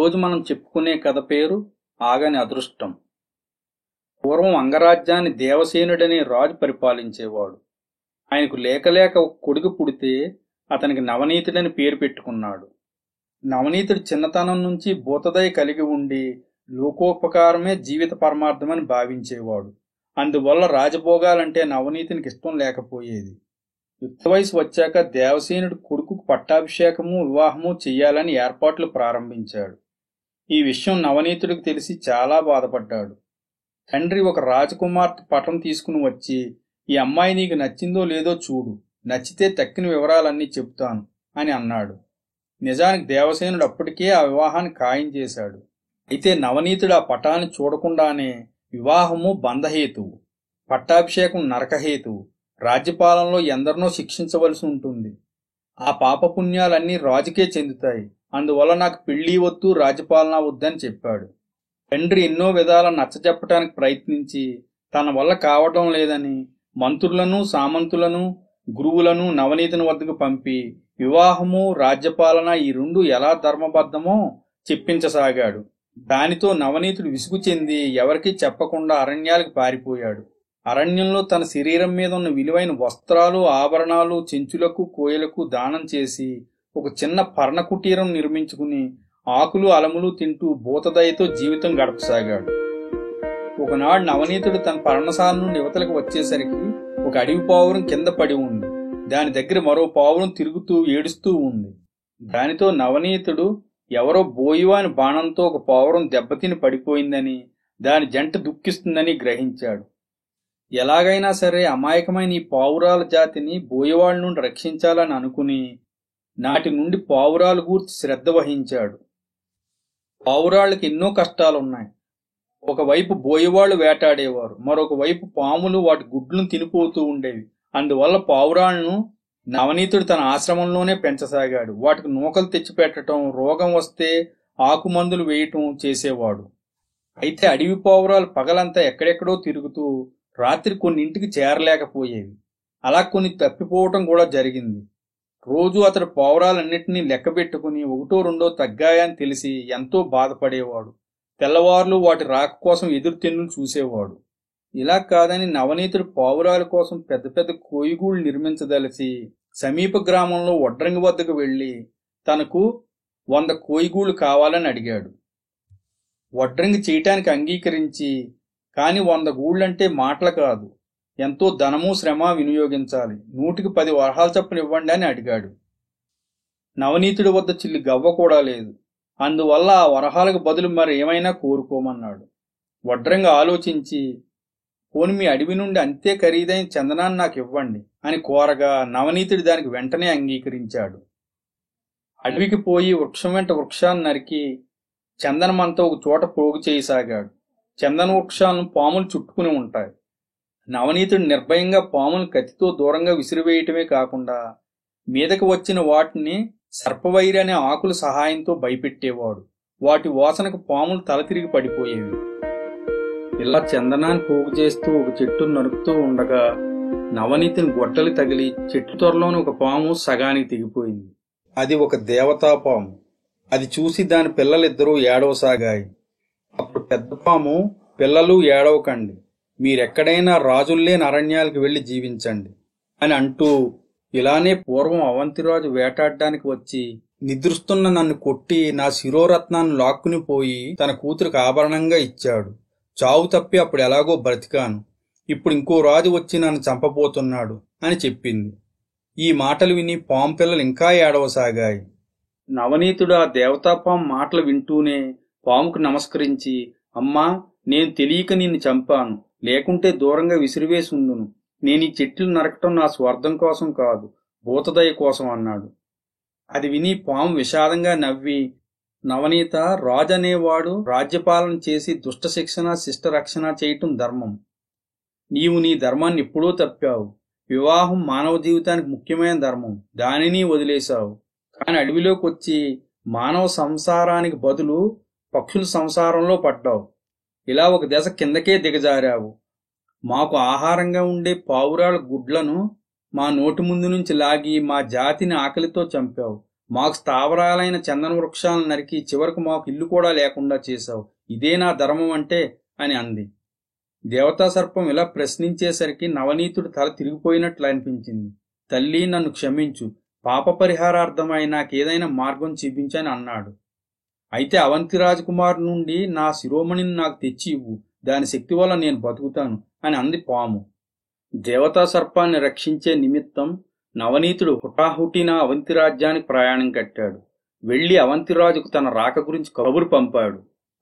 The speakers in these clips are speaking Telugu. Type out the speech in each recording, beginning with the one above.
ఈరోజు మనం చెప్పుకునే కథ పేరు ఆగని అదృష్టం. పూర్వం అంగరాజ్యాన్ని దేవసేనుడనే రాజు పరిపాలించేవాడు. ఆయనకు లేక ఒక కొడుకు పుడితే అతనికి నవనీతుడని పేరు పెట్టుకున్నాడు. నవనీతుడు చిన్నతనం నుంచి భూతదయ కలిగి ఉండి లోకోపకారమే జీవిత పరమార్థమని భావించేవాడు. అందువల్ల రాజభోగాలంటే నవనీతునికి ఇష్టం లేకపోయేది. యుక్త వయసు వచ్చాక దేవసేనుడు కొడుకు పట్టాభిషేకము వివాహము చెయ్యాలని ఏర్పాట్లు ప్రారంభించాడు. ఈ విషయం నవనీతుడికి తెలిసి చాలా బాధపడ్డాడు. తండ్రి ఒక రాజకుమార్తె పటం తీసుకుని వచ్చి, ఈ అమ్మాయి నీకు నచ్చిందో లేదో చూడు, నచ్చితే తక్కిన వివరాలన్నీ చెబుతాను అని అన్నాడు. నిజానికి దేవసేనుడు అప్పటికే ఆ వివాహాన్ని ఖాయం చేశాడు. అయితే నవనీతుడు ఆ పటాన్ని చూడకుండానే వివాహము బంధహేతువు, పట్టాభిషేకం నరకహేతువు, రాజ్యపాలనలో ఎందరినో శిక్షించవలసి ఉంటుంది. ఆ పాపపుణ్యాలన్నీ రాజుకే చెందుతాయి. అందువల్ల నాకు పెళ్లి వద్దు, రాజ్యపాలన వద్దని చెప్పాడు. తండ్రి ఎన్నో విధాల నచ్చజెప్పటానికి ప్రయత్నించి తన వల్ల కావటం లేదని మంత్రులను, సామంతులను, గురువులను నవనీతుని వద్దకు పంపి వివాహము, రాజ్యపాలన ఈ రెండు ఎలా ధర్మబద్ధమో చెప్పించసాగాడు. దానితో నవనీతుడు విసుగు చెంది ఎవరికీ చెప్పకుండా అరణ్యాలకు పారిపోయాడు. అరణ్యంలో తన శరీరం మీద ఉన్న విలువైన వస్త్రాలు, ఆభరణాలు చెంచులకు, కోయలకు దానం చేసి ఒక చిన్న పర్ణకుటీరం నిర్మించుకుని ఆకులు అలములు తింటూ భూతదయతో జీవితం గడపసాగాడు. ఒకనాడు నవనీతుడు తన పర్ణశాల నుండి యువతలకు వచ్చేసరికి ఒక అడవి పావురం కింద పడి ఉంది. దాని దగ్గర మరో పావురం తిరుగుతూ ఏడుస్తూ ఉంది. దానితో నవనీతుడు ఎవరో బోయివాని బాణంతో ఒక పావురం దెబ్బతిని పడిపోయిందని, దాని జంట దుఃఖిస్తుందని గ్రహించాడు. ఎలాగైనా సరే అమాయకమైన ఈ పావురాల జాతిని బోయవాళ్ళ నుండి రక్షించాలని అనుకుని నాటి నుండి పావురాలు గూర్చి శ్రద్ధ వహించాడు. పావురాళ్ళకి ఎన్నో కష్టాలున్నాయి. ఒకవైపు బోయవాళ్లు వేటాడేవారు, మరొక వైపు పాములు వాటి గుడ్లను తినిపోతూ ఉండేవి. అందువల్ల పావురాళ్లను నవనీతుడు తన ఆశ్రమంలోనే పెంచసాగాడు. వాటికి నూకలు తెచ్చిపెట్టడం, రోగం వస్తే ఆకుమందులు వేయటం చేసేవాడు. అయితే అడవి పావురాలు పగలంతా ఎక్కడెక్కడో తిరుగుతూ రాత్రి కొన్నింటికి చేరలేకపోయేవి. అలా కొన్ని తప్పిపోవటం కూడా జరిగింది. రోజు అతడు పావురాలన్నింటినీ లెక్కబెట్టుకుని ఒకటో రెండో తగ్గాయని తెలిసి ఎంతో బాధపడేవాడు. తెల్లవార్లు వాటి రాక కోసం ఎదురుతెన్నులు చూసేవాడు. ఇలా కాదని నవనీతుడు పావురాల కోసం పెద్ద పెద్ద కోయిగూళ్లు నిర్మించదలిసి సమీప గ్రామంలో వడ్రంగి వద్దకు వెళ్లి తనకు 100 కోయిగూళ్లు కావాలని అడిగాడు. వడ్రంగి చేయటానికి అంగీకరించి, కాని 100 గూళ్ళంటే మాటలు కాదు, ఎంతో ధనము శ్రమ వినియోగించాలి, 100కి 10 వరహాల చొప్పున ఇవ్వండి అని అడిగాడు. నవనీతుడి వద్ద చిల్లి గవ్వ కూడా లేదు. అందువల్ల ఆ వరహాలకు బదులు మరి ఏమైనా కోరుకోమన్నాడు. వడ్రంగి ఆలోచించి, పోని మీ అడవి నుండి అంతే ఖరీదైన చందనాన్ని నాకు ఇవ్వండి అని కోరగా నవనీతుడి దానికి వెంటనే అంగీకరించాడు. అడవికి పోయి వృక్షం వెంట వృక్షాన్ని నరికి చందనమంతా ఒక చోట పోగు చేయసాగాడు. చందన వృక్షాలను పాములు చుట్టుకుని ఉంటాయి. నవనీతుడు నిర్భయంగా పాములను కత్తితో దూరంగా విసిరివేయటమే కాకుండా మీదకి వచ్చిన వాటిని సర్పవైరి అనే ఆకుల సహాయంతో భయపెట్టేవాడు. వాటి వాసనకు పాములు తల తిరిగి పడిపోయేవి. ఇలా చందనాన్ని పోగు చేస్తూ ఒక చెట్టును నరుకుతూ ఉండగా నవనీతుని గొడ్డలి తగిలి చెట్టు త్వరలోని ఒక పాము సగానికి తెగిపోయింది. అది ఒక దేవతా పాము. అది చూసి దాని పిల్లలిద్దరూ ఏడవసాగాయి. అప్పుడు పెద్ద పాము, పిల్లలు ఏడవకండి, మీరెక్కడైనా రాజుల్లేని అరణ్యాలకు వెళ్లి జీవించండి అని అంటూ, ఇలానే పూర్వం అవంతిరాజు వేటాడడానికి వచ్చి నిద్రిస్తున్న నన్ను కొట్టి నా శిరోరత్నాన్ని లాక్కుని పోయి తన కూతురికి ఆభరణంగా ఇచ్చాడు. చావు తప్పి అప్పుడు ఎలాగో బ్రతికాను. ఇప్పుడు ఇంకో రాజు వచ్చి నన్ను చంపబోతున్నాడు అని చెప్పింది. ఈ మాటలు విని పాము పిల్లలు ఇంకా ఏడవసాగాయి. నవనీతుడు ఆ దేవతాపాము మాటలు వింటూనే పాముకు నమస్కరించి, అమ్మా, నేను తెలియక నిన్ను చంపాను, లేకుంటే దూరంగా విసిరివేసి ఉందును. నేను ఈ చెట్లు నరకటం నా స్వార్థం కోసం కాదు, భూతదయ కోసం అన్నాడు. అది విని పాము విషాదంగా నవ్వి, నవనీత, రాజు అనేవాడు రాజ్యపాలన చేసి దుష్ట శిక్షణ శిష్ట రక్షణ చేయటం ధర్మం. నీవు నీ ధర్మాన్ని ఎప్పుడూ తప్పావు. వివాహం మానవ జీవితానికి ముఖ్యమైన ధర్మం, దానిని వదిలేశావు. కాని అడవిలోకి వచ్చి మానవ సంసారానికి బదులు పక్షుల సంసారంలో పడ్డావు. ఇలా ఒక దశ కిందకే దిగజారావు. మాకు ఆహారంగా ఉండే పావురాల గుడ్లను మా నోటి ముందు నుంచి లాగి మా జాతిని ఆకలితో చంపావు. మాకు స్థావరాలైన చందన వృక్షాలను నరికి చివరకు మాకు ఇల్లు కూడా లేకుండా చేశావు. ఇదే నా ధర్మం అంటే అని అంది. దేవతా సర్పం ఇలా ప్రశ్నించేసరికి నవనీతుడు తల తిరిగిపోయినట్లు అనిపించింది. తల్లి, నన్ను క్షమించు, పాప పరిహారార్థమై నాకేదైనా మార్గం చూపించని అన్నాడు. అయితే అవంతి రాజకుమారు నుండి నా శిరోమణిని నాకు తెచ్చి ఇవ్వు, దాని శక్తి వల్ల నేను బతుకుతాను అని అంది పాము. దేవతా సర్పాన్ని రక్షించే నిమిత్తం నవనీతుడు హుటాహుటిన అవంతి రాజ్యానికి ప్రయాణం కట్టాడు. వెళ్లి అవంతిరాజుకు తన రాక గురించి కబురు పంపాడు.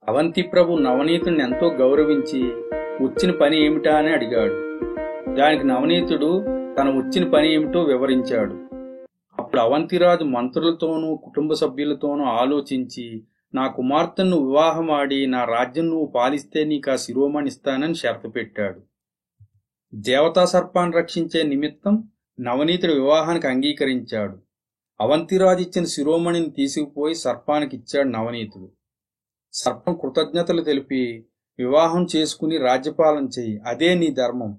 అవంతి ప్రభు నవనీతుడిని ఎంతో గౌరవించి వచ్చిన పని ఏమిటా అని అడిగాడు. దానికి నవనీతుడు తన వచ్చిన పని ఏమిటో వివరించాడు. అప్పుడు అవంతిరాజు మంత్రులతోనూ కుటుంబ సభ్యులతోనూ ఆలోచించి, నా కుమార్తెను వివాహమాడి నా రాజ్యం నువ్వు పాలిస్తే నీకు ఆ శిరోమణి ఇస్తానని షరతు పెట్టాడు. దేవతా సర్పాన్ని రక్షించే నిమిత్తం నవనీతుడు వివాహానికి అంగీకరించాడు. అవంతిరాజు ఇచ్చిన శిరోమణిని తీసుకుపోయి సర్పానికి ఇచ్చాడు నవనీతుడు. సర్పం కృతజ్ఞతలు తెలిపి, వివాహం చేసుకుని రాజ్యపాలన చెయ్యి, అదే నీ ధర్మం,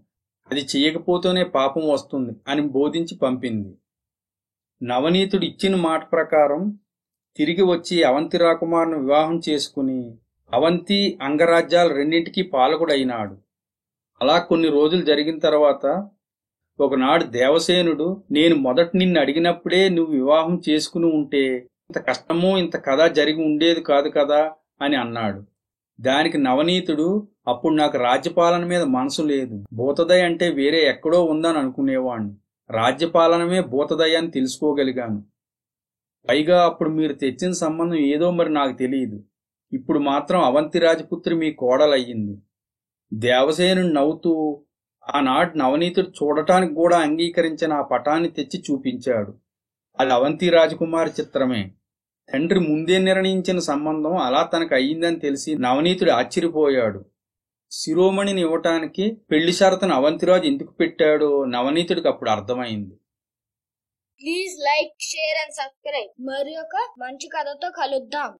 అది చెయ్యకపోతేనే పాపం వస్తుంది అని బోధించి పంపింది. నవనీతుడు ఇచ్చిన మాట ప్రకారం తిరిగి వచ్చి అవంతి రాకుమారుని వివాహం చేసుకుని అవంతి అంగరాజ్యాలు రెండింటికీ పాలకుడైనాడు. అలా కొన్ని రోజులు జరిగిన తర్వాత ఒకనాడు దేవసేనుడు, నేను మొదట నిన్ను అడిగినప్పుడే నువ్వు వివాహం చేసుకుని ఉంటే ఇంత కష్టమో ఇంత కథ జరిగి ఉండేది కాదు కదా అని అన్నాడు. దానికి నవనీతుడు, అప్పుడు నాకు రాజ్యపాలన మీద మనసు లేదు, భూతదయ అంటే వేరే ఎక్కడో ఉందని అనుకునేవాణ్ణి. రాజ్యపాలనమే భూతదయ అని తెలుసుకోగలిగాను. పైగా అప్పుడు మీరు తెచ్చిన సంబంధం ఏదో మరి నాకు తెలియదు. ఇప్పుడు మాత్రం అవంతి రాజపుత్రి మీ కోడలయ్యింది. దేవసేనుడు నవ్వుతూ, ఆనాడు నవనీతుడు చూడటానికి కూడా అంగీకరించిన ఆ పటాన్ని తెచ్చి చూపించాడు. అది అవంతి రాజకుమారి చిత్రమే. తండ్రి ముందే నిర్ణయించిన సంబంధం అలా తనకు అయ్యిందని తెలిసి నవనీతుడు ఆశ్చర్యపోయాడు. శిరోమణిని ఇవ్వటానికి పెళ్లి షరతును అవంతిరాజు ఎందుకు పెట్టాడో నవనీతుడికి అప్పుడు అర్థమైంది. Please like, share and subscribe. మరి ఒక మంచి కథతో కలుద్దాం.